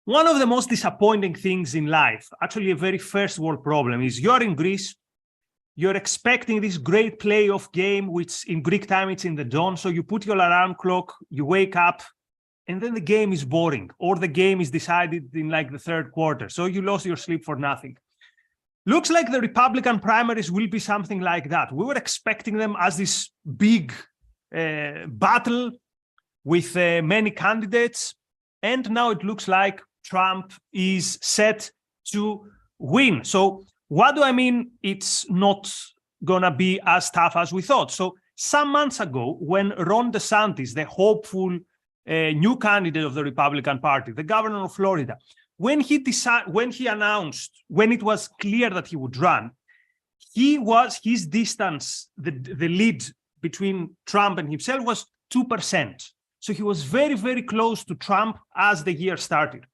One of the most disappointing things in life, actually a very first world problem, is you're in Greece, you're expecting this great playoff game, which in Greek time, it's in the dawn. So you put your alarm clock, you wake up, and then the game is boring, or the game is decided in like the third quarter. So you lost your sleep for nothing. Looks like the Republican primaries will be something like that. We were expecting them as this big battle with many candidates. And now it looks like Trump is set to win. So what do I mean? It's not going to be as tough as we thought. So some months ago, when Ron DeSantis, the hopeful new candidate of the Republican Party, the governor of Florida, when it was clear that he would run, his distance, the lead between Trump and himself was 2%. So he was very, very close to Trump as the year started.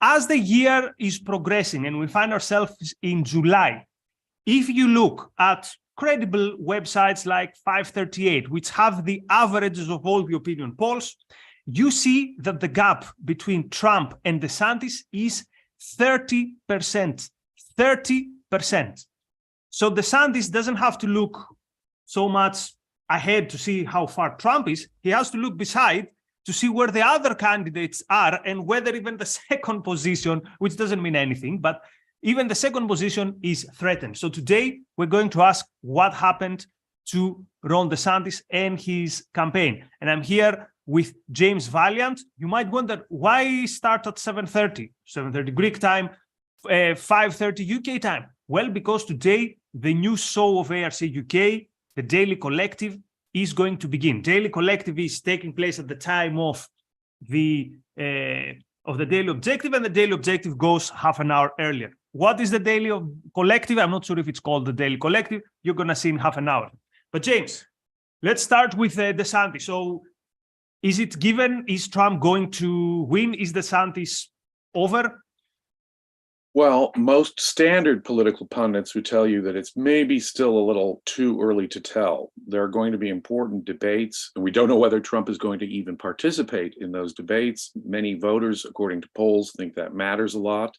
As the year is progressing and we find ourselves in July, if you look at credible websites like 538, which have the averages of all the opinion polls, you see that the gap between Trump and DeSantis is 30%. 30%. So DeSantis doesn't have to look so much ahead to see how far Trump is. He has to look beside to see where the other candidates are and whether even the second position, which doesn't mean anything, but even the second position is threatened. So today we're going to ask what happened to Ron DeSantis and his campaign. And I'm here with James Valliant. You might wonder why start at 7:30 Greek time, 5:30 UK time. Well, because today the new show of ARCUK, the Daily Collective, is going to begin. Daily Collective is taking place at the time of the Daily Objective, and the Daily Objective goes half an hour earlier. What is the Daily Collective? I'm not sure if it's called the Daily Collective. You're going to see in half an hour. But James, let's start with DeSantis. So is it given? Is Trump going to win? Is DeSantis over? Well, most standard political pundits would tell you that it's maybe still a little too early to tell. There are going to be important debates, and we don't know whether Trump is going to even participate in those debates. Many voters, according to polls, think that matters a lot.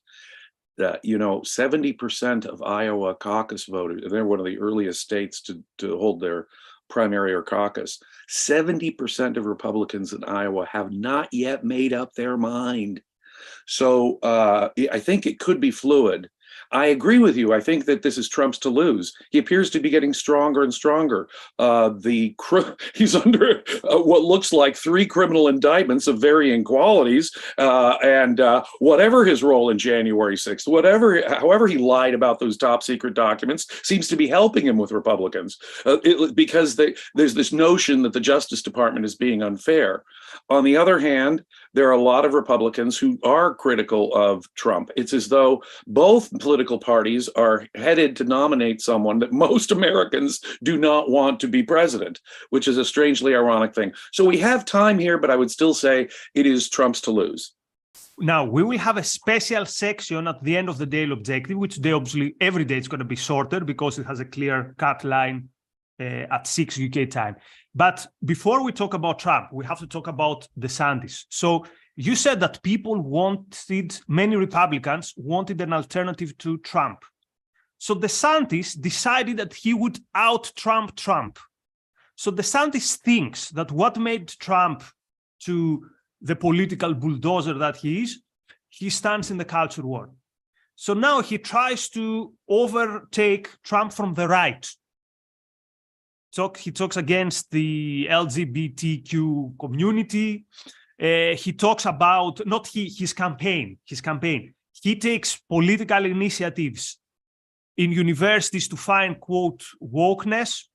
70% of Iowa caucus voters, and they're one of the earliest states to hold their primary or caucus, 70% of Republicans in Iowa have not yet made up their mind. So I think it could be fluid. I agree with you. I think that this is Trump's to lose. He appears to be getting stronger and stronger. He's under what looks like 3 criminal indictments of varying qualities. And whatever his role in January 6th, however he lied about those top secret documents, seems to be helping him with Republicans because there's this notion that the Justice Department is being unfair. On the other hand, there are a lot of Republicans who are critical of Trump. It's as though both political parties are headed to nominate someone that most Americans do not want to be president, which is a strangely ironic thing. So we have time here, but I would still say it is Trump's to lose. Now, we will have a special section at the end of the Daily Objective, which obviously every day it's going to be shorter because it has a clear cut line at 6 UK time. But before we talk about Trump, we have to talk about DeSantis. So you said that many Republicans wanted an alternative to Trump. So DeSantis decided that he would out-Trump Trump. So DeSantis thinks that what made Trump to the political bulldozer that he is, he stands in the culture war. So now he tries to overtake Trump from the right. He talks against the LGBTQ community. He talks about his campaign. He takes political initiatives in universities to find, quote, wokeness.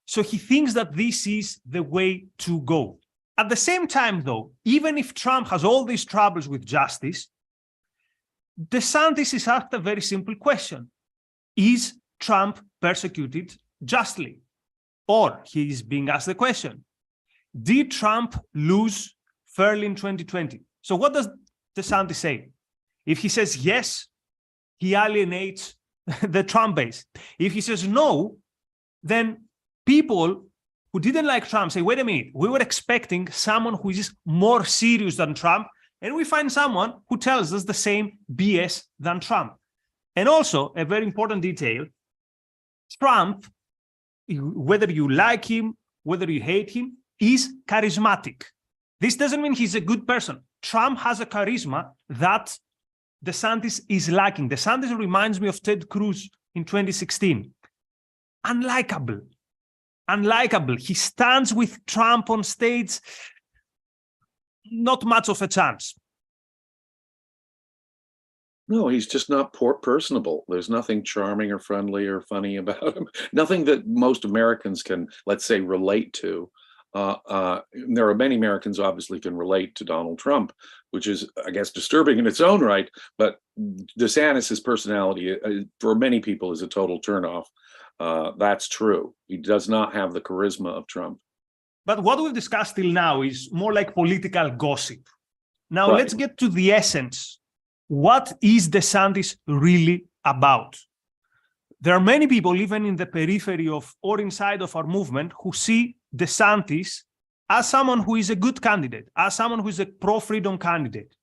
So he thinks that this is the way to go. At the same time, though, even if Trump has all these troubles with justice, DeSantis is asked a very simple question. Is Trump persecuted justly? Or he is being asked the question, did Trump lose fairly in 2020? So what does DeSantis say? If he says yes, he alienates the Trump base. If he says no, then people who didn't like Trump say, wait a minute, we were expecting someone who is more serious than Trump, And we find someone who tells us the same BS than Trump. And also, a very important detail, Trump, whether you like him, whether you hate him, is charismatic. This doesn't mean he's a good person. Trump has a charisma that DeSantis is lacking. DeSantis reminds me of Ted Cruz in 2016. Unlikable. Unlikable. He stands with Trump on stage. Not much of a chance. No, he's just not personable. There's nothing charming or friendly or funny about him. Nothing that most Americans can, let's say, relate to. There are many Americans obviously can relate to Donald Trump, which is, I guess, disturbing in its own right. But DeSantis' personality, for many people, is a total turnoff. That's true. He does not have the charisma of Trump. But what we've discussed till now is more like political gossip. Now, Right. Let's get to the essence. What is DeSantis really about? There are many people, even in the periphery of or inside of our movement, who see DeSantis as someone who is a good candidate, as someone who is a pro-freedom candidate.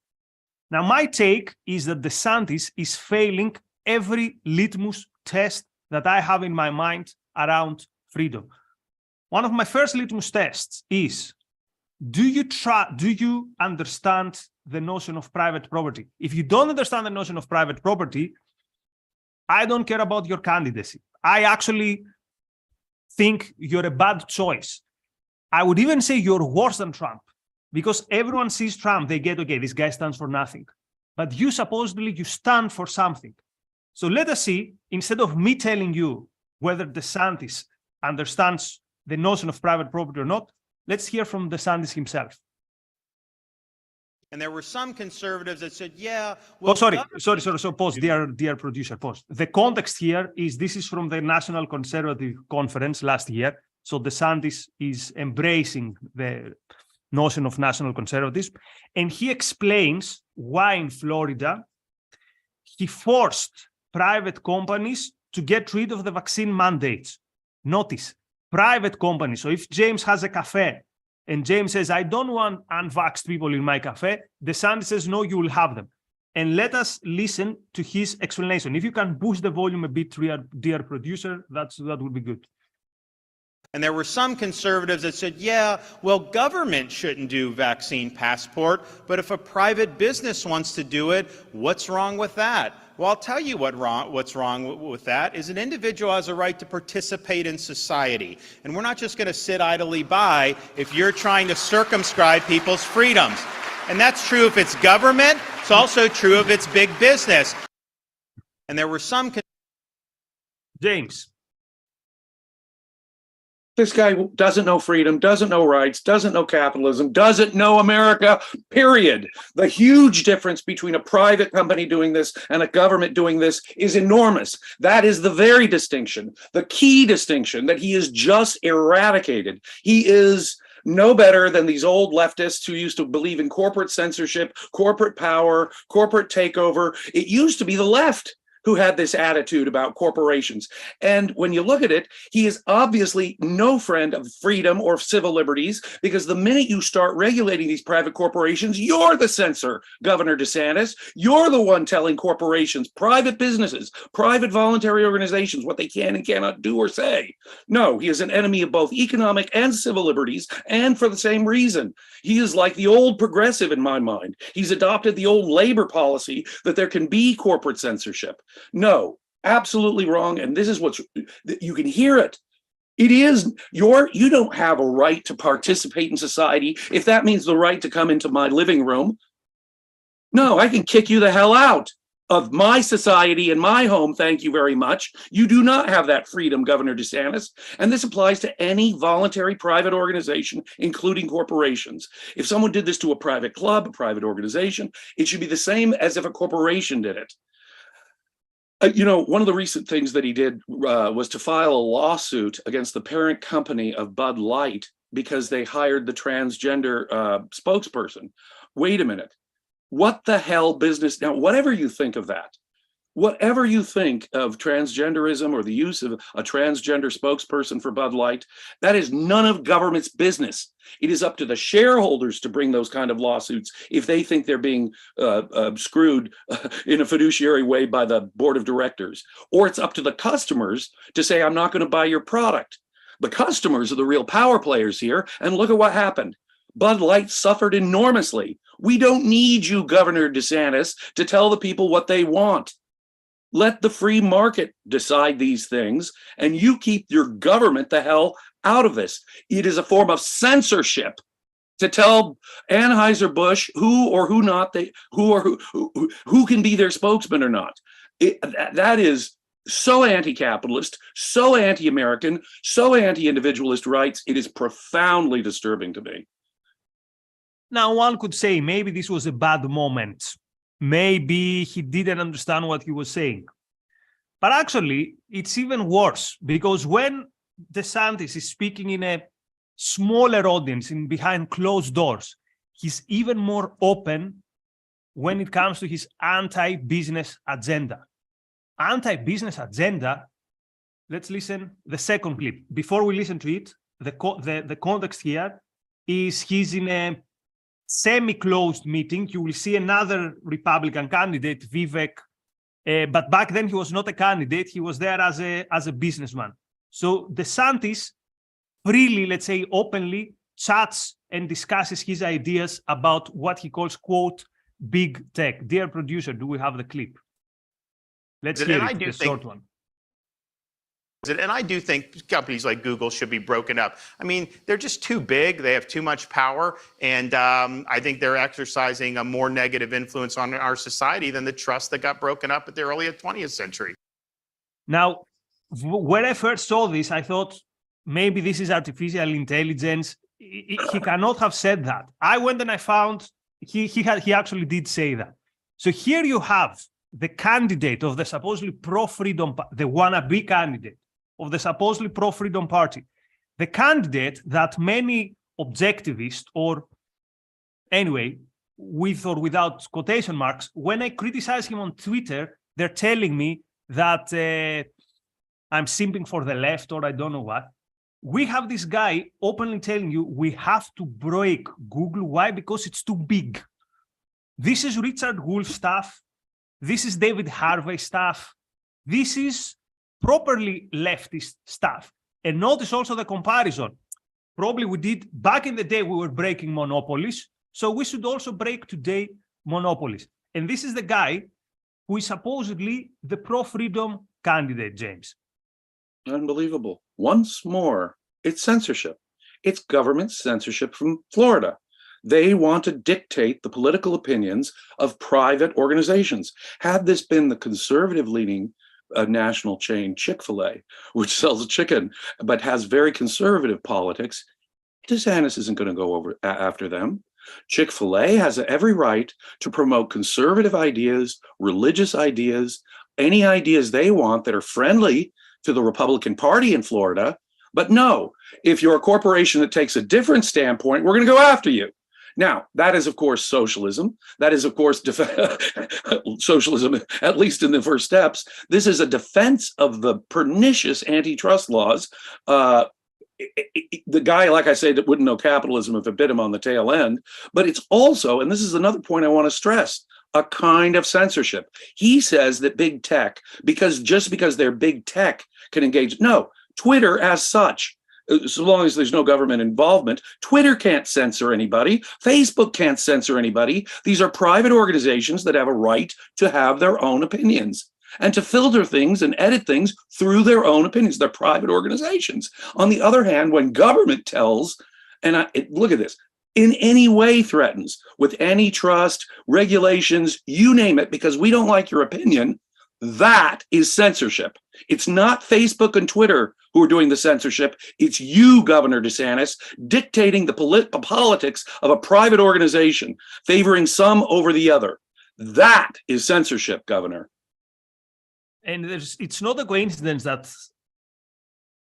Now, my take is that DeSantis is failing every litmus test that I have in my mind around freedom. One of my first litmus tests is, do you understand the notion of private property? If you don't understand the notion of private property, I don't care about your candidacy. I actually think you're a bad choice. I would even say you're worse than Trump, because everyone sees Trump, they get, okay, this guy stands for nothing. But you supposedly, you stand for something. So let us see, instead of me telling you whether DeSantis understands the notion of private property or not, let's hear from DeSantis himself. And there were some conservatives that said, yeah, well, sorry, pause, dear producer, pause. The context here is, this is from the National Conservative Conference last year. So DeSantis is embracing the notion of national conservatism. And he explains why in Florida, he forced private companies to get rid of the vaccine mandates. Notice, private companies. So if James has a cafe and James says, I don't want unvaxxed people in my cafe, DeSantis says, no, you will have them. And let us listen to his explanation. If you can boost the volume a bit, dear producer, that would be good. And there were some conservatives that said, yeah, well, government shouldn't do vaccine passport, but if a private business wants to do it, what's wrong with that? Well, I'll tell you what's wrong with that is an individual has a right to participate in society. And we're not just going to sit idly by if you're trying to circumscribe people's freedoms. And that's true if it's government. It's also true if it's big business. And there were some... James. This guy doesn't know freedom, doesn't know rights, doesn't know capitalism, doesn't know America, period. The huge difference between a private company doing this and a government doing this is enormous. That is the very distinction, the key distinction that he has just eradicated. He is no better than these old leftists who used to believe in corporate censorship, corporate power, corporate takeover. It used to be the left who had this attitude about corporations. And when you look at it, he is obviously no friend of freedom or civil liberties, because the minute you start regulating these private corporations, you're the censor, Governor DeSantis. You're the one telling corporations, private businesses, private voluntary organizations what they can and cannot do or say. No, he is an enemy of both economic and civil liberties, and for the same reason. He is like the old progressive in my mind. He's adopted the old labor policy that there can be corporate censorship. No, absolutely wrong. And this is what's, you can hear it. It is you don't have a right to participate in society if that means the right to come into my living room. No, I can kick you the hell out of my society and my home. Thank you very much. You do not have that freedom, Governor DeSantis. And this applies to any voluntary private organization, including corporations. If someone did this to a private club, a private organization, it should be the same as if a corporation did it. One of the recent things that he did was to file a lawsuit against the parent company of Bud Light because they hired the transgender spokesperson. Wait a minute. What the hell business? Now, whatever you think of that, whatever you think of transgenderism or the use of a transgender spokesperson for Bud Light, that is none of government's business. It is up to the shareholders to bring those kind of lawsuits if they think they're being screwed in a fiduciary way by the board of directors. Or it's up to the customers to say, I'm not going to buy your product. The customers are the real power players here. And look at what happened. Bud Light suffered enormously. We don't need you, Governor DeSantis, to tell the people what they want. Let the free market decide these things, and you keep your government the hell out of this. It is a form of censorship to tell Anheuser-Busch who or who not they who can be their spokesman or not. That is so anti-capitalist, so anti-American, so anti-individualist rights. It is profoundly disturbing to me. Now, one could say maybe this was a bad moment. Maybe he didn't understand what he was saying. But actually, it's even worse, because when DeSantis is speaking in a smaller audience, in behind closed doors, he's even more open when it comes to his anti-business agenda. Anti-business agenda, let's listen the second clip. Before we listen to it, the context here is he's in a semi-closed meeting. You will see another Republican candidate, Vivek, but back then he was not a candidate. He was there as a businessman. So DeSantis freely, let's say openly, chats and discusses his ideas about what he calls, quote, big tech. Dear producer, do we have the clip? Let's hear it, the short one. And I do think companies like Google should be broken up. I mean, they're just too big. They have too much power. And I think they're exercising a more negative influence on our society than the trust that got broken up at the early 20th century. Now, when I first saw this, I thought maybe this is artificial intelligence. He cannot have said that. I went and I found he actually did say that. So here you have the candidate of the supposedly pro-freedom, the wannabe candidate of the supposedly pro-freedom party, the candidate that many objectivists, or anyway, with or without quotation marks, when I criticize him on Twitter, they're telling me that I'm simping for the left or I don't know what. We have this guy openly telling you we have to break Google. Why? Because it's too big. This is Richard Wolff stuff. This is David Harvey stuff. This is properly leftist stuff. And notice also the comparison. Probably we did, back in the day, we were breaking monopolies. So we should also break today monopolies. And this is the guy who is supposedly the pro-freedom candidate, James. Unbelievable. Once more, it's censorship. It's government censorship from Florida. They want to dictate the political opinions of private organizations. Had this been the conservative-leaning national chain Chick-fil-A, which sells chicken but has very conservative politics, DeSantis isn't going to go over after them. Chick-fil-A has every right to promote conservative ideas, religious ideas, any ideas they want that are friendly to the Republican Party in Florida. But no, if you're a corporation that takes a different standpoint, we're going to go after you. Now, that is, of course, socialism. That is, of course, socialism, at least in the first steps. This is a defense of the pernicious antitrust laws. The guy, like I said, that wouldn't know capitalism if it bit him on the tail end. But it's also, and this is another point I want to stress, a kind of censorship. He says that big tech, just because they're big tech, can engage. No, Twitter as such, so long as there's no government involvement, Twitter can't censor anybody. Facebook can't censor anybody. These are private organizations that have a right to have their own opinions and to filter things and edit things through their own opinions. They're private organizations. On the other hand, when government tells, and look at this, in any way threatens with antitrust, regulations, you name it, because we don't like your opinion, that is censorship. It's not Facebook and Twitter who are doing the censorship. It's you, Governor DeSantis, dictating the politics of a private organization, favoring some over the other. That is censorship, Governor. And it's not a coincidence that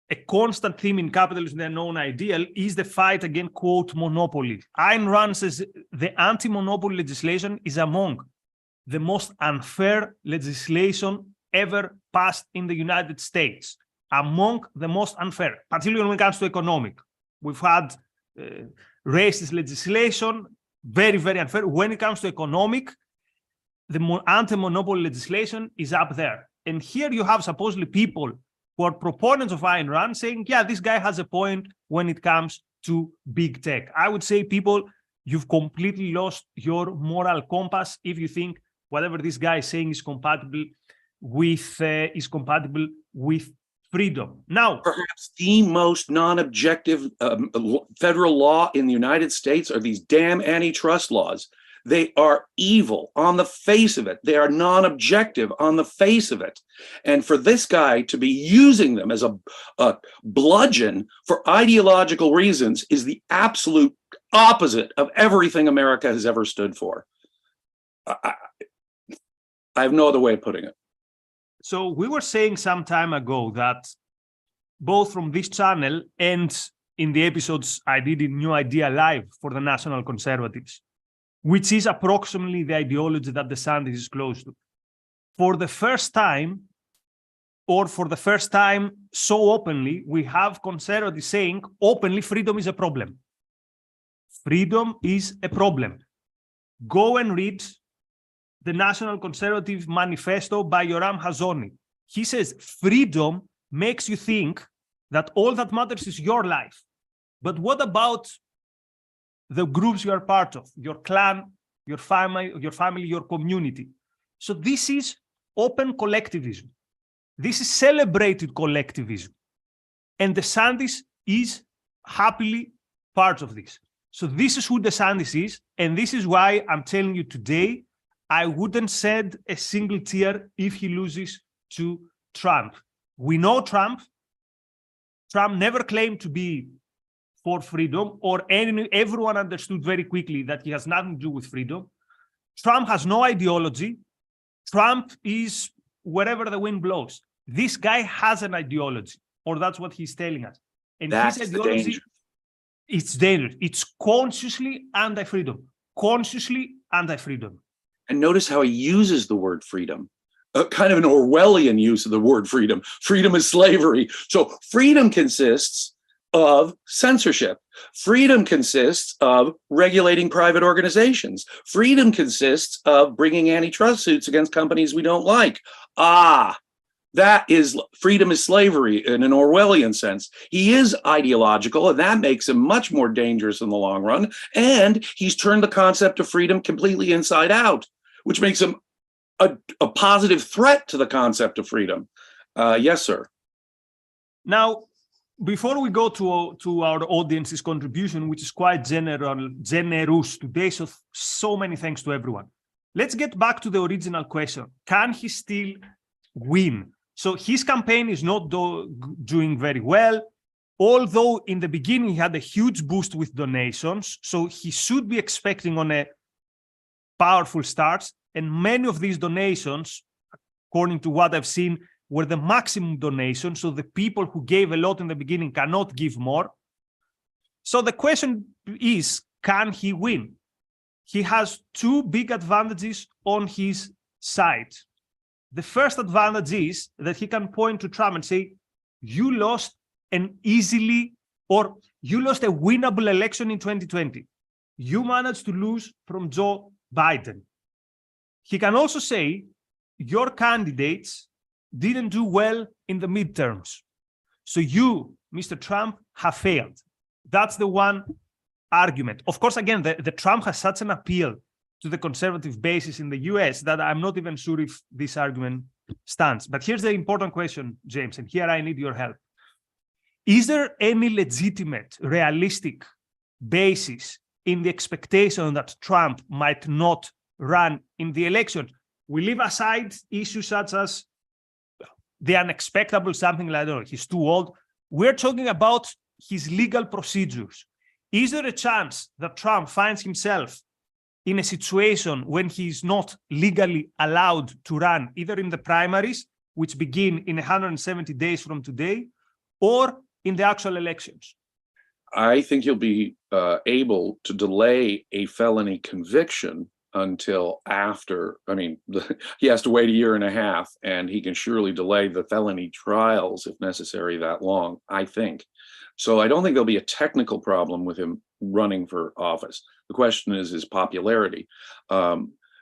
a constant theme in capitalism, their known ideal, is the fight against, quote, monopoly. Ayn Rand says the anti-monopoly legislation is among the most unfair legislation ever passed in the United States, among the most unfair, particularly when it comes to economic. We've had racist legislation, very, very unfair. When it comes to economic, the anti-monopoly legislation is up there. And here you have supposedly people who are proponents of Ayn Rand saying, yeah, this guy has a point when it comes to big tech. I would say, people, you've completely lost your moral compass if you think whatever this guy is saying is compatible with freedom. Now, perhaps the most non-objective federal law in the United States are these damn antitrust laws. They are evil on the face of it. They are non-objective on the face of it. And for this guy to be using them as a bludgeon for ideological reasons is the absolute opposite of everything America has ever stood for. I have no other way of putting it. So we were saying some time ago that both from this channel and in the episodes I did in New Idea Live for the National Conservatives, which is approximately the ideology that DeSantis is close to. For the first time so openly, we have conservatives saying openly freedom is a problem. Freedom is a problem. Go and read the National Conservative Manifesto by Yoram Hazony. He says freedom makes you think that all that matters is your life. But what about the groups you are part of, your clan, your family, your community? So this is open collectivism. This is celebrated collectivism. And DeSantis is happily part of this. So this is who DeSantis is. And this is why I'm telling you today, I wouldn't shed a single tear if he loses to Trump. We know Trump. Trump never claimed to be for freedom, or everyone understood very quickly that he has nothing to do with freedom. Trump has no ideology. Trump is wherever the wind blows. This guy has an ideology, or that's what he's telling us. And that's his ideology, danger. It's dangerous. It's consciously anti-freedom. Consciously anti-freedom. And notice how he uses the word freedom. Kind of an Orwellian use of the word freedom. Freedom is slavery. So freedom consists of censorship. Freedom consists of regulating private organizations. Freedom consists of bringing antitrust suits against companies we don't like. That is freedom is slavery in an Orwellian sense. He is ideological, and that makes him much more dangerous in the long run. And he's turned the concept of freedom completely inside out, which makes him a positive threat to the concept of freedom. Yes, sir. Now, before we go to our audience's contribution, which is quite generous today, so many thanks to everyone. Let's get back to the original question. Can he still win? So his campaign is not doing very well, although in the beginning he had a huge boost with donations. So he should be expecting on a powerful start. And many of these donations, according to what I've seen, were the maximum donation. So the people who gave a lot in the beginning cannot give more. So the question is, can he win? He has two big advantages on his side. The first advantage is that he can point to Trump and say, you lost an easily, or you lost a winnable election in 2020. You managed to lose from Joe Biden. He can also say, your candidates didn't do well in the midterms. So you, Mr. Trump, have failed. That's the one argument. Of course, again, the Trump has such an appeal to the conservative basis in the US that I'm not even sure if this argument stands. But here's the important question, James, and here I need your help. Is there any legitimate, realistic basis in the expectation that Trump might not run in the election? We leave aside issues such as the unexpected, something like that, he's too old. We're talking about his legal procedures. Is there a chance that Trump finds himself in a situation when he's not legally allowed to run, either in the primaries, which begin in 170 days from today, or in the actual elections? I think he'll be able to delay a felony conviction until after. I mean, he has to wait a year and a half, and he can surely delay the felony trials if necessary that long, I think. So I don't think there'll be a technical problem with him running for office. The question is his popularity.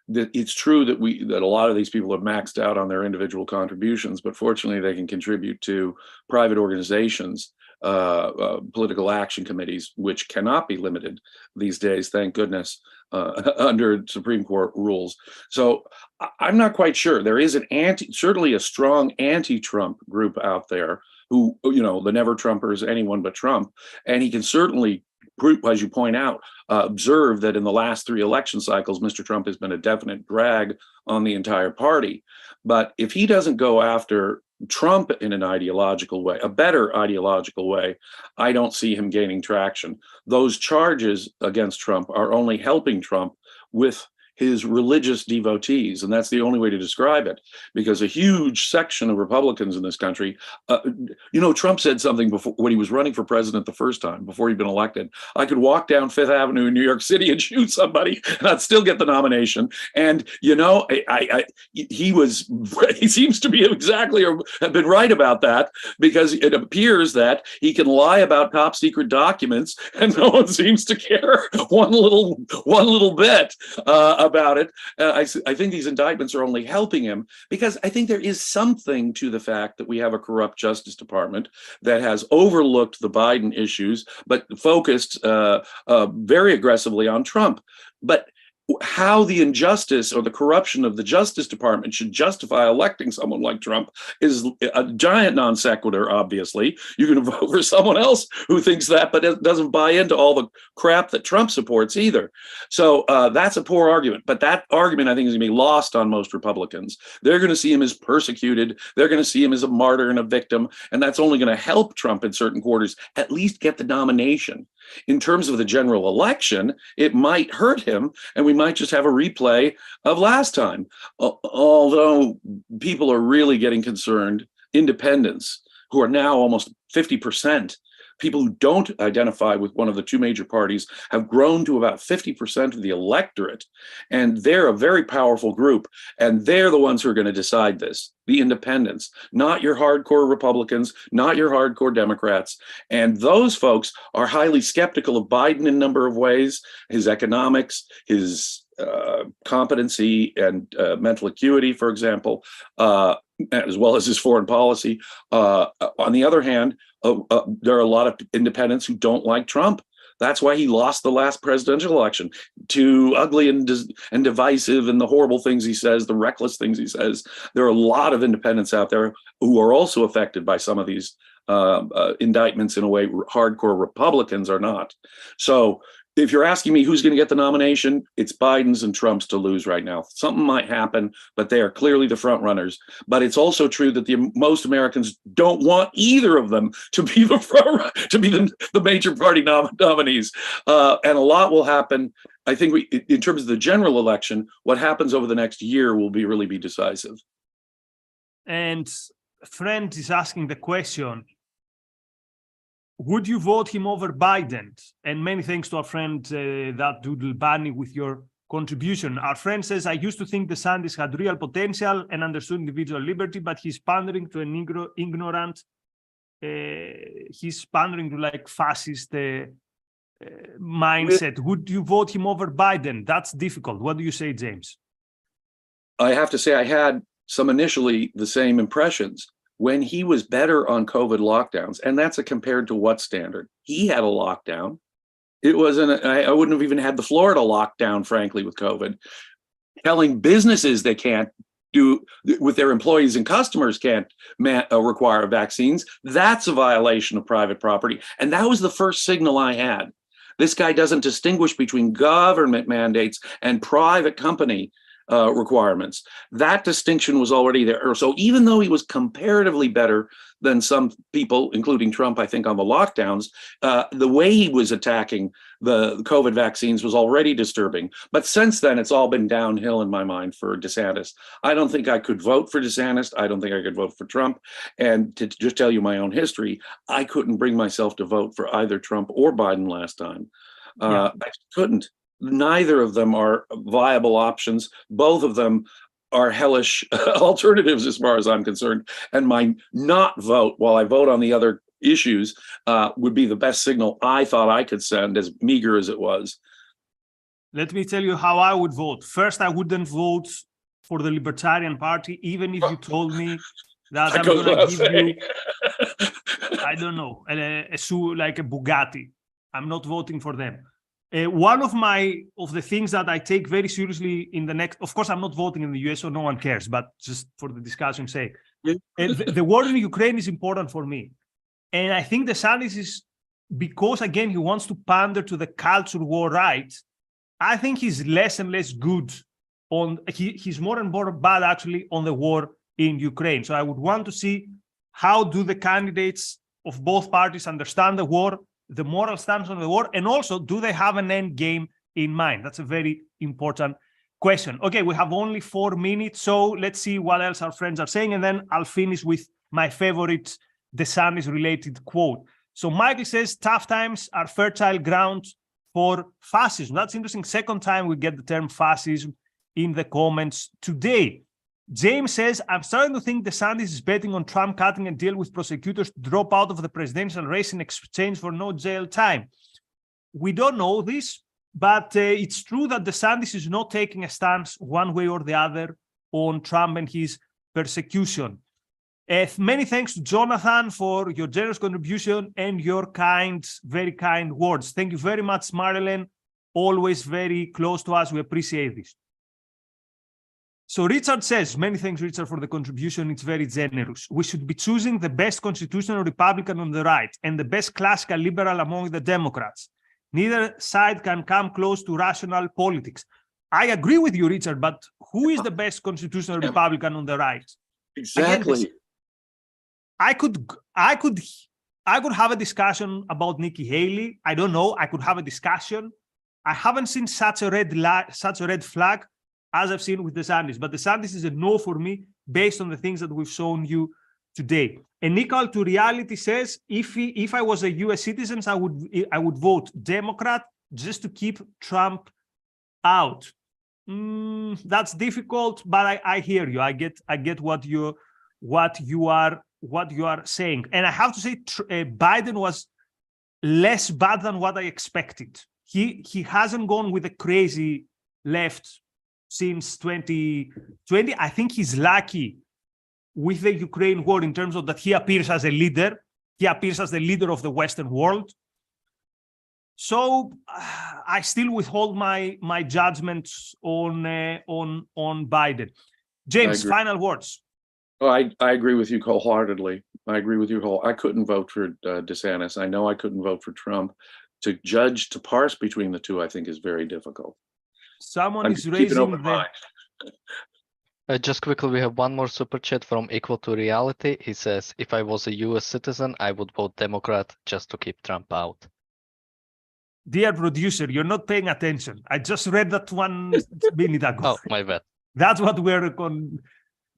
It's true that a lot of these people have maxed out on their individual contributions, but fortunately they can contribute to private organizations, political action committees, which cannot be limited these days, thank goodness, under Supreme Court rules. So I'm not quite sure. There is certainly a strong anti-Trump group out there who, the never Trumpers, anyone but Trump, and he can certainly, as you point out, observe that in the last 3 election cycles, Mr. Trump has been a definite drag on the entire party. But if he doesn't go after Trump in an ideological way, a better ideological way, I don't see him gaining traction. Those charges against Trump are only helping Trump with his religious devotees, and that's the only way to describe it, because a huge section of Republicans in this country, Trump said something before when he was running for president the first time, before he'd been elected. I could walk down Fifth Avenue in New York City and shoot somebody, and I'd still get the nomination. And he seems to be exactly or have been right about that, because it appears that he can lie about top secret documents, and no one seems to care one little bit about it. I think these indictments are only helping him, because I think there is something to the fact that we have a corrupt Justice Department that has overlooked the Biden issues, but focused very aggressively on Trump. But how the injustice or the corruption of the Justice Department should justify electing someone like Trump is a giant non sequitur, obviously. You can vote for someone else who thinks that, but doesn't buy into all the crap that Trump supports either. So that's a poor argument. But that argument, I think, is going to be lost on most Republicans. They're going to see him as persecuted. They're going to see him as a martyr and a victim. And that's only going to help Trump in certain quarters at least get the nomination. In terms of the general election, it might hurt him, and we might just have a replay of last time. Although people are really getting concerned, independents, who are now almost 50%, people who don't identify with one of the 2 major parties, have grown to about 50% of the electorate. And they're a very powerful group. And they're the ones who are going to decide this, the independents, not your hardcore Republicans, not your hardcore Democrats. And those folks are highly skeptical of Biden in a number of ways, his economics, his competency and mental acuity, for example, as well as his foreign policy. On the other hand, there are a lot of independents who don't like Trump. That's why he lost the last presidential election. Too ugly and divisive, and the horrible things he says, the reckless things he says. There are a lot of independents out there who are also affected by some of these indictments in a way hardcore Republicans are not. So if you're asking me who's going to get the nomination, it's Biden's and Trump's to lose right now. Something might happen, but they are clearly the front runners. But it's also true that most Americans don't want either of them to be the major party nominees. And a lot will happen. I think in terms of the general election, what happens over the next year will really be decisive. And a friend is asking the question, would you vote him over Biden? And many thanks to our friend, that Doodle Bunny, with your contribution. Our friend says, I used to think DeSantis had real potential and understood individual liberty, but he's pandering to an ignorant, he's pandering to like fascist mindset. Would you vote him over Biden? That's difficult. What do you say, James? I have to say I had some initially the same impressions. When he was better on COVID lockdowns, and that's compared to what standard? He had a lockdown. It wasn't, I wouldn't have even had the Florida lockdown, frankly, with COVID. Telling businesses they can't do, with their employees and customers can't require vaccines, that's a violation of private property. And that was the first signal I had. This guy doesn't distinguish between government mandates and private company requirements. That distinction was already there. So even though he was comparatively better than some people, including Trump, I think, on the lockdowns, the way he was attacking the COVID vaccines was already disturbing. But since then, it's all been downhill in my mind for DeSantis. I don't think I could vote for DeSantis. I don't think I could vote for Trump. And to just tell you my own history, I couldn't bring myself to vote for either Trump or Biden last time. I couldn't. neither of them are viable options. Both of them are hellish alternatives as far as I'm concerned. And my not vote, while I vote on the other issues, would be the best signal I thought I could send, as meager as it was. Let me tell you how I would vote. First, I wouldn't vote for the Libertarian Party, even if you told me that I'm going to give you, I don't know, like a Bugatti. I'm not voting for them. One of the things that I take very seriously in the next, of course, I'm not voting in the US, so no one cares, but just for the discussion's sake, the war in Ukraine is important for me. And I think DeSantis is, because again, he wants to pander to the culture war right, I think he's less and less good on, he's more and more bad actually on the war in Ukraine. So I would want to see how do the candidates of both parties understand the war, the moral stance on the war, and also do they have an end game in mind? That's a very important question. Okay, we have only 4 minutes, so let's see what else our friends are saying, and then I'll finish with my favorite DeSantis-related quote. So Michael says, tough times are fertile ground for fascism. That's interesting. Second time we get the term fascism in the comments today. James says, I'm starting to think DeSantis is betting on Trump cutting a deal with prosecutors to drop out of the presidential race in exchange for no jail time. We don't know this, but it's true that DeSantis is not taking a stance one way or the other on Trump and his persecution. Many thanks to Jonathan for your generous contribution and your kind, very kind words. Thank you very much, Marilyn. Always very close to us. We appreciate this. So Richard says, many thanks, Richard, for the contribution. It's very generous. We should be choosing the best constitutional Republican on the right and the best classical liberal among the Democrats. Neither side can come close to rational politics. I agree with you, Richard, but who is the best constitutional Republican on the right? Exactly. Again, I could have a discussion about Nikki Haley. I don't know. I could have a discussion. I haven't seen such a red flag as I've seen with DeSantis. But DeSantis is a no for me based on the things that we've shown you today. And equal to reality says, if I was a US citizen, I would vote Democrat just to keep Trump out. That's difficult, but I hear you. I get what you are saying. And I have to say, Biden was less bad than what I expected. He hasn't gone with a crazy left since 2020. I think he's lucky with the Ukraine war in terms of that he appears as a leader. He appears as the leader of the Western world. So I still withhold my judgments on Biden. James, final words. Well, I agree with you wholeheartedly. I couldn't vote for DeSantis. I know I couldn't vote for Trump. To parse between the two, I think is very difficult. Someone is raising the... Just quickly, we have one more super chat from Equal to Reality. He says, if I was a US citizen, I would vote Democrat just to keep Trump out. Dear producer, you're not paying attention. I just read that 1 minute ago. Oh, my bad. That's what we're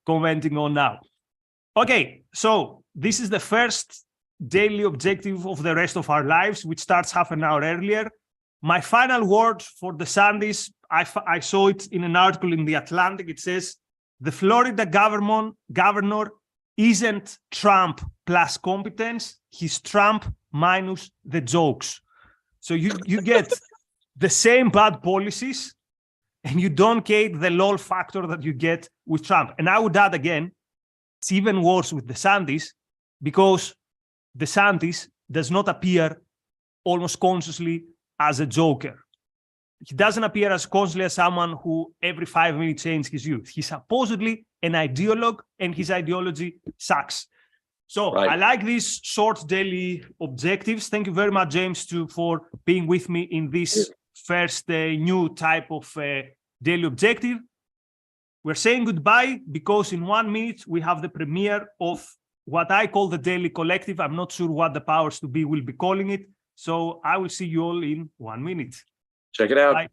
commenting on now. Okay, so this is the first daily objective of the rest of our lives, which starts half an hour earlier. My final word for DeSantis, I saw it in an article in The Atlantic. It says, the Florida governor isn't Trump plus competence, he's Trump minus the jokes. So you get the same bad policies and you don't get the lol factor that you get with Trump. And I would add again, it's even worse with DeSantis because DeSantis does not appear almost consciously as a joker. He doesn't appear as consciously as someone who every 5 minutes changes his views. He's supposedly an ideologue and his ideology sucks. So right. I like these short daily objectives. Thank you very much, James, for being with me in this first new type of daily objective. We're saying goodbye because in 1 minute we have the premiere of what I call the Daily Collective. I'm not sure what the powers to be will be calling it. So I will see you all in 1 minute. Check it out. Bye.